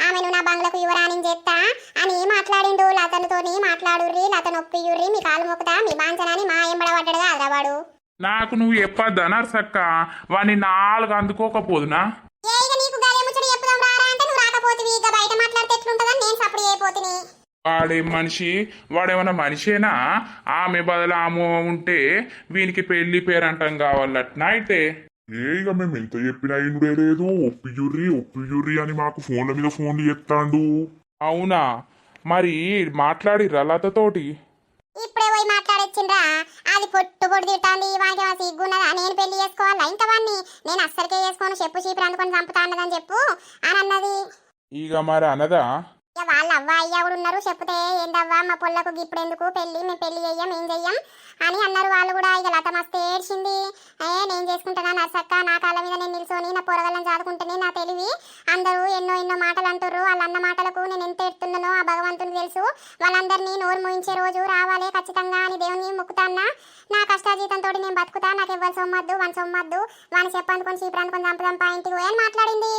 ఆమెను నా బంగ్లకు యువరాణి చేస్తా అని మాట్లాడిండు. లతనుతోని మాట్లాడుర్రి, లతను ఒప్పియుర్రి, మీ కాలు మొక్కుతా, మీ బాంచనాన్ని మా ఎంబడ పడ్డాడుగా అదవాడు. నాకు నువ్వు చెప్పద్దా నరసక్క? వాడిని 4 అందుకోకపోదునా? ఏ ఇక నీకు గదే ముచ్చట చెప్పుదాం రారా అంటే నువ్వు రాకపోతివి. ఇక బయట మాట్లాడితే ఎట్లుంటదని నేను సప్పుడు అయిపోతిని. వాడేం మనిషి? వాడేమన్నా మనిషేనా? ఆమె బదులు ఆమె ఉంటే వీనికి పెళ్లి పేరంటం కావాలట్నా? అయితే ఇక మేము ఎంత చెప్పినా ఇనుడే లేదు. ఒప్పియుర్రి అని మాకు ఫోన్ల మీద ఫోన్లు చెప్తాండు. అవునా? మరి మాట్లాడిర్రా లతతోటి? ఇప్పుడే పోయి మాట్లాడొచ్చిండ్రా. అది పొట్టు తిట్టాంది. వానికి ఏమో సిగ్గున్నదా? నేను పెళ్లి చేసుకోవాలా ఇంకా వాడిని? నేను అస్సలకే చేసుకోను, చెప్పు చీపురు అందుకొని చంపుతా అన్నదని చెప్పు అని అన్నది. ఇక మరి అనదా? ఇక వాళ్ళ అవ్వ అయ్య కూడా ఉన్నారు. చెప్తే ఏందవ్వా మా పొల్లకు ఇప్పుడు ఎందుకు పెళ్లి, మేము పెళ్లి చెయ్యం, ఏం చెయ్యం అని అన్నారు వాళ్ళు కూడా. ఇక లత మస్తు ఏడ్చింది. నేను చేసుకుంటానా నర్సక్క, నా కాళ్ళ మీద నేను నిల్చొని నా పొరగలను చదువుకుంటేనే నా తెలివి. అందరూ ఎన్నో మాటలు అంటారు. వాళ్ళన్న మాటలకు నేను ఎంత ఎడుతున్నానో ఆ భగవంతుని తెలుసు. వాళ్ళందరినీ నోరు మోయించే రోజు రావాలి ఖచ్చితంగా అని దేవుని మొక్కుతాన్నా. నా కష్టాజీతంతో నేను బతుకుతా, నాకు ఎవ్వరు సొమ్మద్దు, వన్ సొమ్మద్దు, వాని చెప్పందుకొని చీపురందుకొని చంపుదంపా ఇంటికి పోయి అని మాట్లాడింది.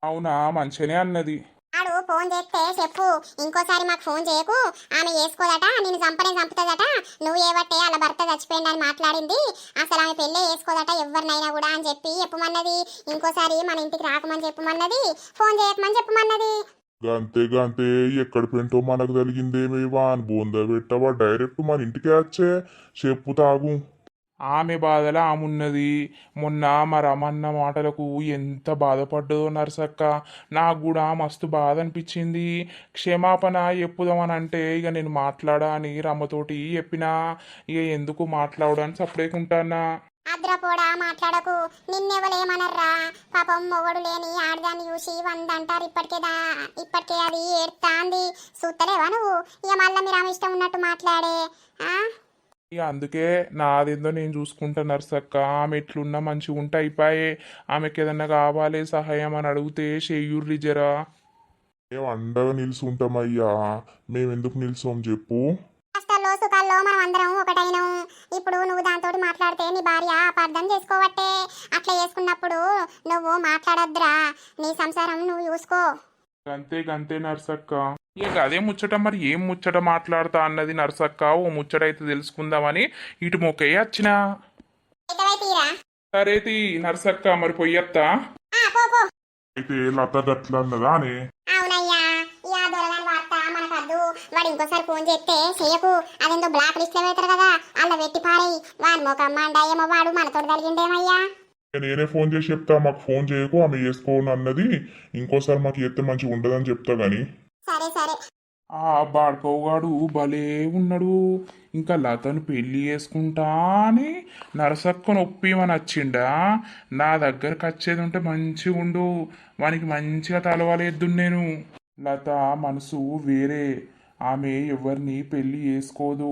అవునా? మంచిగానే అన్నది. ఆడు ఫోన్ చేస్తే చెప్పు, ఇంకోసారి మాకు ఫోన్ చేయకు, ఆమె చేసుకోదట, నేను చంపుతుందట, నువ్వు ఏవట్టే అలా భర్త చచ్చిపోయింది అని మాట్లాడింది. అసలు ఆమె పెళ్ళే చేసుకోదట ఎవరినైనా కూడా అని చెప్పి చెప్పమన్నది. ఇంకోసారి మన ఇంటికి రాకమని చెప్పమన్నది, ఫోన్ చేయకమని చెప్పమన్నది. గంతే ఎక్కడ పెంటో మనకు తలిగిందేమే వాన్ బోంద పెట్టవా డైరెక్ట్ మన ఇంటికే వచ్చే చెప్పు తాగు. ఆమె బాధలో ఆమె ఉన్నది. మొన్న మా రమన్న మాటలకు ఎంత బాధపడ్డదో నరసక్క. నాకు కూడా మస్తు బాధ అనిపించింది. క్షమాపణ చెప్పుదామని అంటే ఇక నేను మాట్లాడా అని రమ్మతోటి చెప్పినా. ఇక ఎందుకు మాట్లాడని సపరేకుంటానా? అద్రపోడా మాట్లాడకు, నిన్నెవలేమనర్రా? పాపం మొగడు లేని ఆడదాన్ని చూసి 100 అంటారు. ఇప్పటికే అది ఏడ్తాంది. చూస్తలేవా నువ్వు? ఇక మళ్ళీ మీరు ఆమె ఇష్టం ఉన్నట్టు మాట్లాడే. ఇక అందుకే నాదేందో నేను చూసుకుంటా నరసక్క. ఆమె ఎట్లున్నా మంచిగా ఉంటే అయిపోయే. ఆమెకి ఏదన్నా కావాలి సహాయం అని అడిగితే చెయ్యుర్రి జరా. మేము అండగా నిలుచుంటామయ్యా, మేమెందుకు నిల్చోం చెప్పు. కష్టాల్లో సుఖాల్లో మనం అందరం ఒకటైనం. ఇప్పుడు నువ్వు దాంతో మాట్లాడితే నీ భార్య అపార్థం చేసుకోవట్టే. అట్లా చేసుకున్నప్పుడు నువ్వు మాట్లాడొద్దురా, నీ సంసారం నువ్వు చూసుకో. గంతే నరసక్క. ఇక అదే ముచ్చట. మరి ఏం ముచ్చట మాట్లాడతా అన్నది నరసక్క? ఓ ముచ్చట అయితే తెలుసుకుందామని ఇటు మొక్కయ్య వచ్చినా. సరే తీ నరసక్క, మరి పొయ్యత్తా. అయితే లత గట్ల అన్నదా అని? అవునయ్యా, ఇక దొరగాని వార్త మనకద్దు. వాడు ఇంకోసారి ఫోన్ చేస్తే చెయ్యకు, అదేందో బ్లాక్ లిస్ట్ లో పెడతారు కదా, అలా పెట్టి పారేయి. వాడి మొకమ్మ ఏమో వాడు మనతో కలిగిండేమయ్యా. నేనే ఫోన్ చేసి చెప్తా, మాకు ఫోన్ చేయకు, ఆమె చేసుకోను అన్నది. ఇంకోసారి మాకు ఎత్తే మంచిగా ఉండదని చెప్తా గాని. సరే ఆ బాడుకోగాడు భలే ఉన్నాడు. ఇంకా లతను పెళ్లి చేసుకుంటా అని నరసక్కను ఒప్పిమని వచ్చిండా. నా దగ్గరకు వచ్చేది ఉంటే మంచిగా ఉండు, వానికి మంచిగా తలవాలేద్దు. నేను లత మనసు వేరే, ఆమె ఎవరిని పెళ్లి చేసుకోదు.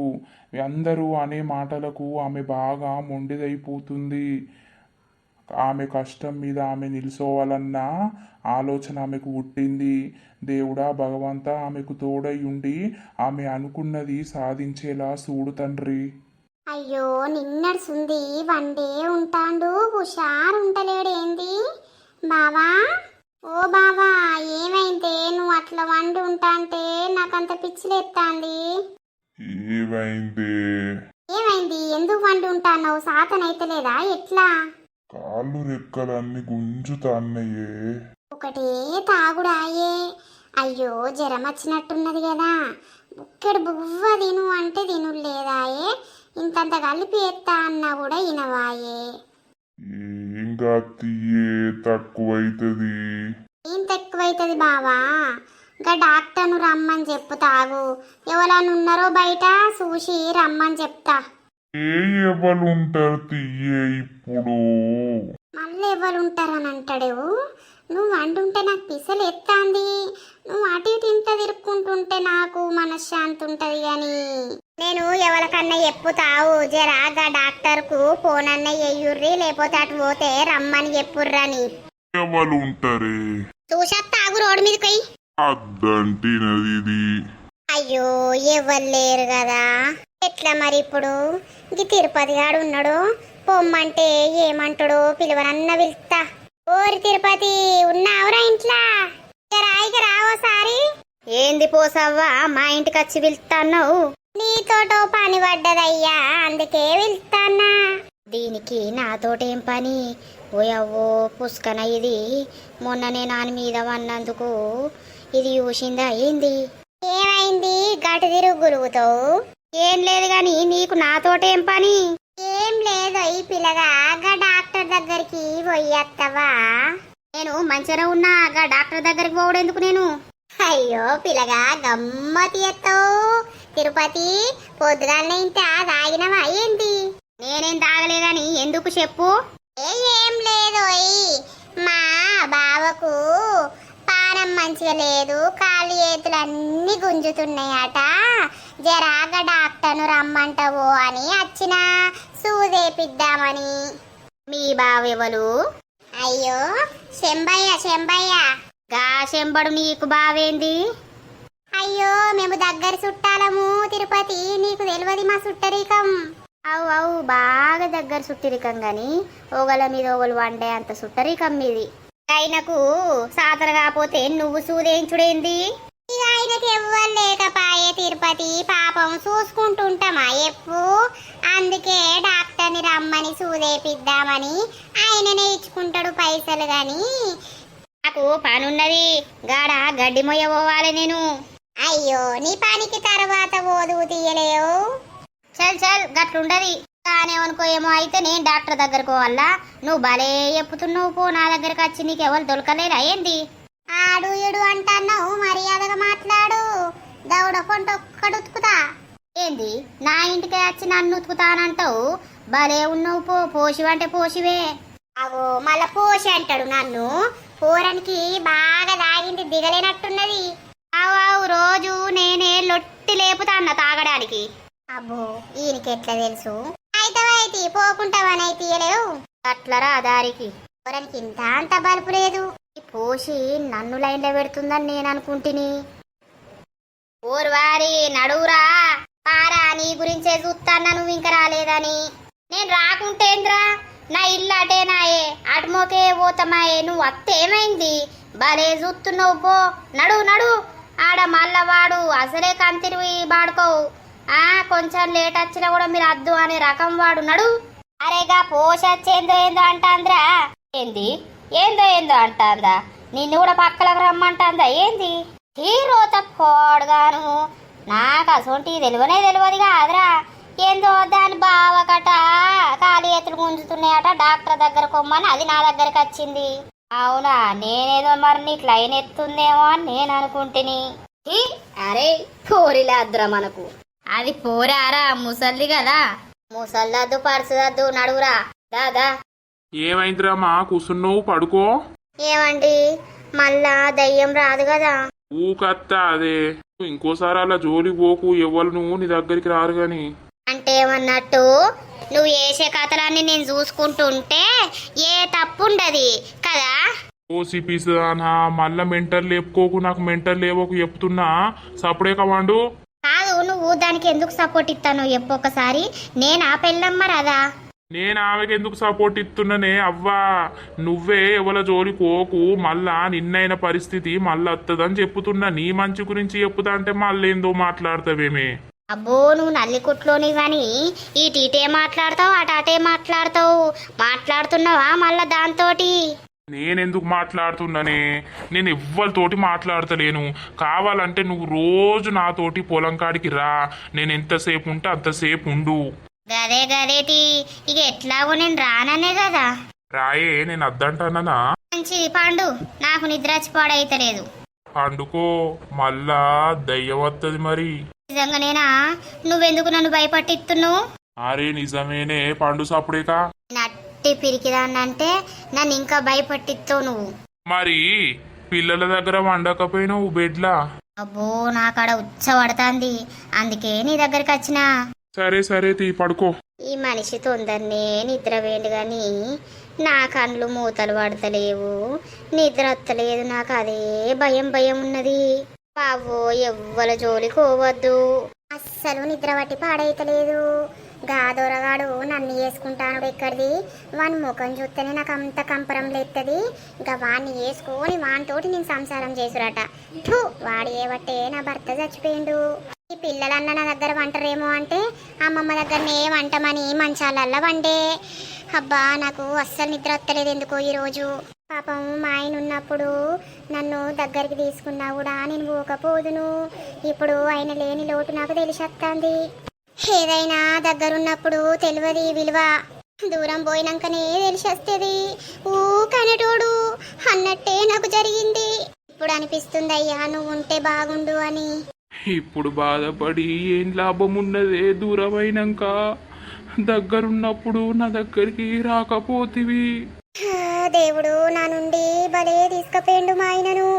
అందరూ అనే మాటలకు ఆమె బాగా మొండిదైపోతుంది. ఆమె కష్టం మీద ఆమె నిలుసోవాలన్న ఆలోచన ఆమెకు పుట్టింది. దేవుడా భగవంతా ఆమెకు తోడై ఉండి ఆమె అనుకున్నది సాధించేలా చూడు తండ్రి. అయ్యో నిన్నడుసుంది వండే ఉంటాండు, హుషారు ఉంటలేడేంది బావా? ఓ బావా, ఏమైందే నువ్వు అట్లా వండి ఉంటాంటే నాకంత పిచ్చిలేస్తాంది. ఏమైంది? ఎందుకు వండి ఉంటావు? సాతనైతలేదా ఎట్లా? కాళ్ళు రెక్కలన్నీ గుంజుతాన్నయ్యే. ఒకటే తాగుడాయే. అయ్యో జ్వరం వచ్చినట్టున్నది కదా, బుక్కెడు బువ్వ తిను అంటే తినులేదాయే. ఇంతంత కలిపి ఎత్తా అన్నా కూడా ఇనవాయే. ఇంకా తీయే తక్కువైతుంది. ఏం తక్కువైతుంది బావా? ఇంకా డాక్టర్ను రమ్మని చెప్పు, తాగు. ఎవరన్నా ఉన్నారో బయట చూసి రమ్మని చెప్తా. ఎవరు ఉంటారు తీయే ఇప్పుడు? మళ్ళీ ఎవరు ఉంటారని అంటాడు. నువ్వు అంటుంటే నాకు పిసలు ఎత్తాంది. నువ్వు అటు ఇటు ఇంత తిరుక్కుంటుంటే నాకు మనశ్శాంతి ఉంటది గాని నేను ఎవరికన్నా చెప్పుతావు జరాగా డాక్టర్కు ఫోనన్న ఎయ్యుర్రి లేకపోతే అటు పోతే రమ్మని చెప్పుర్రని. ఎవరు ఉంటారే చూసత్తాగు రోడ్డు మీదకి పోయి. అద్దంటినది ఇది. అయ్యో ఎవరు లేరు కదా ఎట్లా మరి ఇప్పుడు ఈ తిరుపతి గాడు ఉన్నాడు పొమ్మంటే ఏమంటాడో పిలువనన్న పిలుస్తా. ఓరి తిరుపతి ఉన్నావురా ఇంట్లో? రాయికి రావోసారి. ఏంది పోసవ్వా మా ఇంటికి వచ్చి పిలుస్తాన్నావు? నీతోటో పని పడ్డదయ్యా అందుకే పిలుస్తానా. దీనికి నాతోటేం పని? ఓయవ్వో పుష్కన ఇది మొన్ననే నాని మీద వన్నందుకు ఇది చూసిందా ఏంది? ఏమైంది గటు తిరుగు గురుగుతావు? ఏం లేదు గాని నీకు నాతోటేం పని? ఏం లేదు ఈ పిల్లగా డాక్టర్ దగ్గరికి పోయేత్తవా? నేను మంచిగా ఉన్నా గా డాక్టర్ దగ్గరికి పోవడెందుకు నేను? అయ్యో పిల్లగా గమ్మతి ఎత్తావు. తిరుపతి పొద్దుగాలనే ఇంత తాగినవా ఏంటి? నేనేం తాగలేదని ఎందుకు చెప్పు? ఏం లేదు మా బావకు పానం మంచిగా లేదు, కాళ్ళు చేతులన్నీ గుంజుతున్నాయట. జరాగ డాక్టర్ను రమ్మంటావో అని వచ్చిన సూదేపిద్దామని. మీ బావెవలు? అయ్యో శంబయ్య. గా శంబడు నీకు బావేంది? అయ్యో మేము దగ్గర చుట్టాలము తిరుపతి, నీకు తెలియదు మా చుట్టరికం. అవు బాగా దగ్గర సుట్టరికం గాని ఓగల మీద ఓగలు వండే అంత సుట్టరికం మీది. ఆయనకు సాతర కాకపోతే నువ్వు సూదేయించుడేంది? ఇక ఆయనకి ఎవ్వరు లేకపాయే తిరుపతి, పాపం చూసుకుంటుంటామా ఎప్పు. అందుకే డాక్టర్ని రమ్మని సూదేపిద్దామని ఆయననే ఇచ్చుకుంటాడు పైసలు గాని. నాకు పనున్నది గాడ గడ్డి మొయ్య పోవాలి నేను. అయ్యో నీ పనికి తర్వాత పోదు తీయలేవు. చల్ గట్లుండది. కానేమనుకో ఏమో అయితే నేను డాక్టర్ దగ్గరకు పోవాలా? నువ్వు భలే చెప్పుతున్నావు పో. నా దగ్గరకు వచ్చి నీకు ఎవరు దొరకలేరా ఏంది? ఆడు ఇడు అంటున్నావు, మర్యాదగా మాట్లాడు. దౌడ కొంటొక్కడు ఉతుకుతా. ఏంది నా ఇంటికి వచ్చి నన్ను ఉతుకుతానంటావు? భలే ఉన్నావు పో. పోసివంటే పోసివే. అవో మళ్ళా పోసి అంటాడు నన్ను. పోరానికి బాగా తాగింది దిగలేనట్టున్నది. అవు రోజు నేనే లొట్టి లేపుతాన్న తాగడానికి. అబ్బో ఈయనకి ఎట్లా తెలుసు? అయితే పోకుంటావని తీయలేవు. అట్లరా దారికి. పోరానికి ఇంత అంత బలుపు లేదు. పోసి నన్ను లైన్లో పెడుతుందని నేను అనుకుంటుని. ఊర్వారి నడువురా పారా, నీ గురించే చూస్తాన్నా నువ్వు ఇంకా రాలేదని. నేను రాకుంటేంద్రా, నా ఇల్లు అటేనాయే, అటుమోకే పోతామాయే. నువ్వు అత్త ఏమైంది? భలే చూస్తున్నావు పో. నడు ఆడ మళ్ళా వాడు అసలే కంతిరి బాడుకోవు. కొంచెం లేట్ వచ్చినా కూడా మీరు అద్దు అనే రకం వాడు. నడు. అరేగా పోషచ్చేందో ఏందో అంటాంద్రా. ఏంది ఏందో అంటాందా? నిన్ను కూడా పక్కలకు రమ్మంటాందా ఏంది? హీరోత పోడుగాను. నాకు అసొంటి తెలియదు కాదురా. ఏందో దాని బావకట కాలి చేతులు గుంజుతున్నాయట, డాక్టర్ దగ్గర కొమ్మని అది నా దగ్గరకు వచ్చింది. అవునా? నేనేదో మరి నీకు లైన్ ఎత్తుందేమో అని నేను అనుకుంటుని. అరే పోరిలేద్దురా మనకు. అది పోరారా ముసల్ది కదా. ముసల్దద్దు పరుసుదద్దు, నడువురా దాదా. ఏమైందిరా మా కూసున్నావు? పడుకో. ఏమండి మళ్ళా దయ్యం రాదు కదా? ఊకత్త అదే. ఇంకోసారి అలా జోలికి పోకు. ఎవరు నువ్వు నీ దగ్గరికి రారు గాని. అంటే ఏమన్నట్టు, నువ్వు వేసే కథలన్నీ నేను చూసుకుంటుంటే ఏ తప్పు ఉండదు కదా. ఓ సిపిసానా మళ్ళా మెంటల్ లేపుకోకు. నాకు మెంటల్ లేవకు చెప్తున్నా. సప్పుడే కమాండు. కాదు, నువ్వు దానికి ఎందుకు సపోర్ట్ ఇస్తాను చెప్పొకసారి. నేను ఆ పెళ్ళమ్మ రాదా? నేను ఆమెకి ఎందుకు సపోర్ట్ ఇస్తున్నానే అవ్వా? నువ్వే ఎవల జోలి పోకు. మళ్ళా నిన్నైన పరిస్థితి మళ్ళీ వస్తుందని చెప్పుతున్నా. నీ మంచి గురించి చెప్పుతా అంటే మళ్ళీ ఏందో మాట్లాడతావేమే. అబ్బో నువ్వు నల్లికుట్లోని గాని ఇటే మాట్లాడతావు అటే మాట్లాడతావు. మాట్లాడుతున్నావా మళ్ళా దాంతోటి? నేనెందుకు మాట్లాడుతున్నానే? నేను ఎవ్వరితోటి మాట్లాడతలేను. కావాలంటే నువ్వు రోజు నాతోటి పొలం కాడికి రా. నేను ఎంతసేపు ఉంటే అంతసేపు ఉండు. గదేటి ఇక ఎట్లాగో నేను రాననే కదా. రాయే, నేను అద్దంటానా? మంచిది పండు, నాకు నిద్ర పాడైతలేదు. పండుకో, మళ్ళా దయ్యం వస్తుంది మరి. నిజంగానేనా? నువ్వెందుకు నన్ను భయపట్టిస్తున్నావు? అరే నిజమేనే పండు. సప్పుడేకా నట్టి పిరికిదాన్నంటే నన్ను ఇంకా భయపట్టిస్తావు నువ్వు. మరి పిల్లల దగ్గర వండకపోయినావు బెడ్లా? అబ్బో నాకాడ ఉచ్చ పడుతుంది, అందుకే నీ దగ్గరికి వచ్చిన. సరే సరే తీ పడుకో. ఈ మనిషి తొందరనే నిద్ర వేయండు గాని నా కళ్ళు మూతలు పడతలేవు, నిద్ర వత్తలేదు. నాకు అదే భయం భయం ఉన్నది. బావో ఎవ్వల జోలికి పోవద్దు. అస్సలు నిద్ర పట్టి పాడైతలేదు. గాదొరగాడు నన్ను వేసుకుంటాను ఎక్కడిది, వాని ముఖం చూస్తేనే నాకు అంత కంపరం లేస్తుంది. ఇంకా వాడిని వేసుకొని వానితోటి నేను సంసారం చేసురట. వాడు ఏవట్టే నా భర్త చచ్చిపోయిండు. ఈ పిల్లలన్న నా దగ్గర వంటరేమో అంటే అమ్మమ్మ దగ్గరనే వంటమని మంచాలల్లా వండే. అబ్బా నాకు అస్సలు నిద్ర వస్తలేదు ఎందుకో ఈరోజు. పాపం మా ఆయన ఉన్నప్పుడు నన్ను దగ్గరికి తీసుకున్నా కూడా నేను పోకపోదును. ఇప్పుడు ఆయన లేని లోటు నాకు తెలిసొస్తుంది. ఏదైనా దగ్గరున్నప్పుడు తెలియదు విలువ, దూరం పోయినాకనే తెలిసొస్తుంది. కనటోడు అన్నట్టే నాకు జరిగింది. ఇప్పుడు అనిపిస్తుంది అయ్యా నువ్వు ఉంటే బాగుండు అని. ఇప్పుడు బాధపడి ఏం లాభం ఉన్నదే? దూరమైనాక దగ్గరున్నప్పుడు నా దగ్గరికి రాకపోతివి. దేవుడు నా నుండి భలే తీసుకుపోయిండు మా ఆయనను.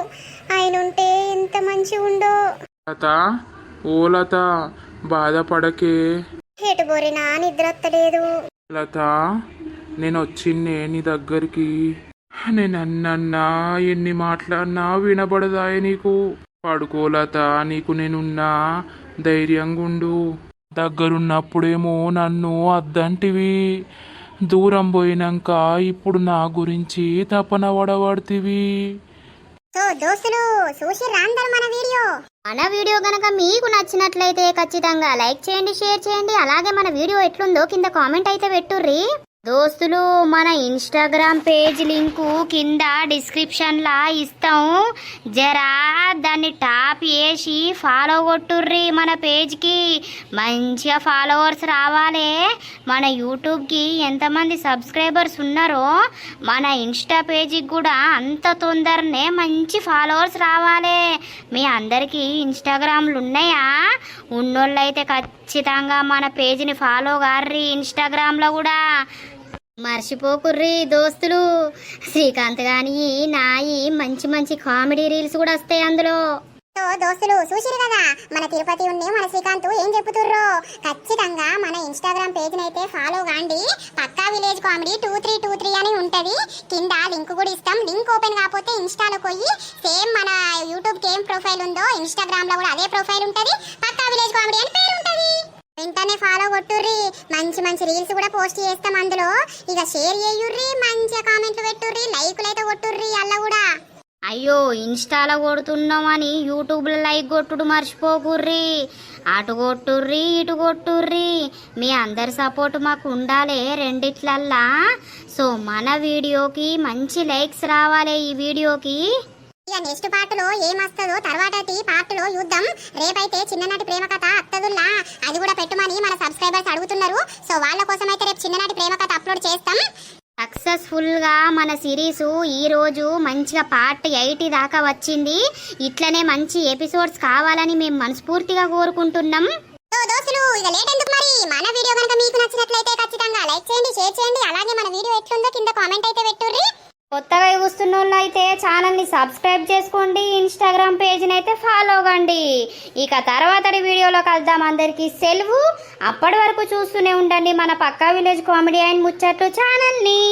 ఆయన ఉంటే ఎంత మంచి ఉండో. లత, ఓ లత, బాధపడకే. ఎటు పోరినా నిద్ర వస్తలేదు. లత, నేను వచ్చిన్నే నీ దగ్గరికి. నేను అన్నన్నా ఎన్ని మాట్లాడినా వినబడదాయే నీకు. పడుకో లత, నీకు నేనున్నా, ధైర్యంగా ఉండు. దగ్గరున్నప్పుడేమో నన్ను అద్దంటివి, దూరం పోయినాక ఇప్పుడు నా గురించి తపన పడబడితివి. సో దోస్తులు చూసిర్రా అందరూ మన వీడియో గనక మీకు నచ్చినట్లయితే ఖచ్చితంగా లైక్ చేయండి, షేర్ చేయండి. అలాగే మన వీడియో ఎట్లుందో కింద కామెంట్ అయితే పెట్టుర్రి. దోస్తులు మన ఇన్స్టాగ్రామ్ పేజ్ లింకు కింద డిస్క్రిప్షన్లా ఇస్తాం. జరా దాన్ని టాప్ చేసి ఫాలో కొట్టుర్రి. మన పేజ్కి మంచిగా ఫాలోవర్స్ రావాలి. మన యూట్యూబ్కి ఎంతమంది సబ్స్క్రైబర్స్ ఉన్నారో మన ఇన్స్టా పేజీకి కూడా అంత తొందరనే మంచి ఫాలోవర్స్ రావాలి. మీ అందరికీ ఇన్స్టాగ్రామ్లు ఉన్నాయా? ఉన్నోళ్ళైతే ఖచ్చితంగా మన పేజీని ఫాలో గార్రి ఇన్స్టాగ్రామ్లో కూడా. మర్చిపోకుర్రి దోస్తులు, శ్రీకాంత్ గాని నాయి మంచి మంచి కామెడీ రీల్స్ కూడా వస్తాయి అందులో. సో దోస్తులు చూసిరు కదా మన తిరుపతి ఉండి మన శ్రీకాంత్ ఏం చెప్పుతుర్రో. ఖచ్చితంగా మన ఇన్స్టాగ్రామ్ పేజ్ అయితే ఫాలో కాండి. పక్కా విలేజ్ కామెడీ 2323 అని ఉంటది. కింద లింక్ కూడా ఇస్తాం. లింక్ ఓపెన్ కాకపోతే ఇన్స్టాలో పోయి సేమ్ మన యూట్యూబ్ కి ఏం ప్రొఫైల్ ఉందో ఇన్స్టాగ్రామ్ లో కూడా అదే ప్రొఫైల్ ఉంటది. పక్కా విలేజ్ కామెడీ అని పేరు ఉంటది. వెంటనే ఫాలో కొట్టుర్రి. మంచి మంచి రీల్స్ కూడా పోస్ట్ చేస్తాం అందులో. ఇక షేర్ చేయుర్రి, మంచిగా కామెంట్లు పెట్టుర్రి, లైకులు అయితే కొట్టుర్రి అల్ల కూడా. అయ్యో ఇన్స్టాలో కొడుతున్నామని యూట్యూబ్లో లైక్ కొట్టుడు మర్చిపోకుర్రి. అటు కొట్టుర్రి ఇటు కొట్టుర్రి. మీ అందరి సపోర్ట్ మాకు ఉండాలి రెండిట్లల్లా. సో మన వీడియోకి మంచి లైక్స్ రావాలి ఈ వీడియోకి. ఇక నెక్స్ట్ పార్ట్ లో ఏమొస్తుందో తర్వాతటి పార్ట్ లో చూద్దాం. రేపైతే చిన్ననాటి ప్రేమ కథ అత్తదుల్లా, అది కూడా పెట్టమని మన సబ్స్క్రైబర్స్ అడుగుతున్నారు. సో వాళ్ళ కోసం అయితే రేపు చిన్ననాటి ప్రేమ కథ అప్లోడ్ చేస్తాం. సక్సెస్ఫుల్ గా మన సిరీస్ ఈ రోజు మంచిగా పార్ట్ 8 దాకా వచ్చింది. ఇట్లనే మంచి ఎపిసోడ్స్ కావాలని మేము మనస్ఫూర్తిగా కోరుకుంటున్నాం. సో దోస్తులు ఇక లేట్ ఎందుకు మరి, మన వీడియో కనుక మీకు నచ్చినట్లయితే ఖచ్చితంగా లైక్ చేయండి, షేర్ చేయండి. అలాగే మన వీడియో ఎట్లుందో కింద కామెంట్ అయితే పెట్టుర్రి. కొత్తగా చూస్తున్న వాళ్ళు అయితే ఛానల్ని సబ్స్క్రైబ్ చేసుకోండి, ఇన్స్టాగ్రామ్ పేజ్ని అయితే ఫాలో కండి. ఇక తర్వాతటి వీడియోలో కలుద్దాం. అందరికీ సెలవు. అప్పటి వరకు చూస్తూనే ఉండండి మన పక్కా విలేజ్ కామెడీ అండ్ ముచ్చట్లు ఛానల్ని.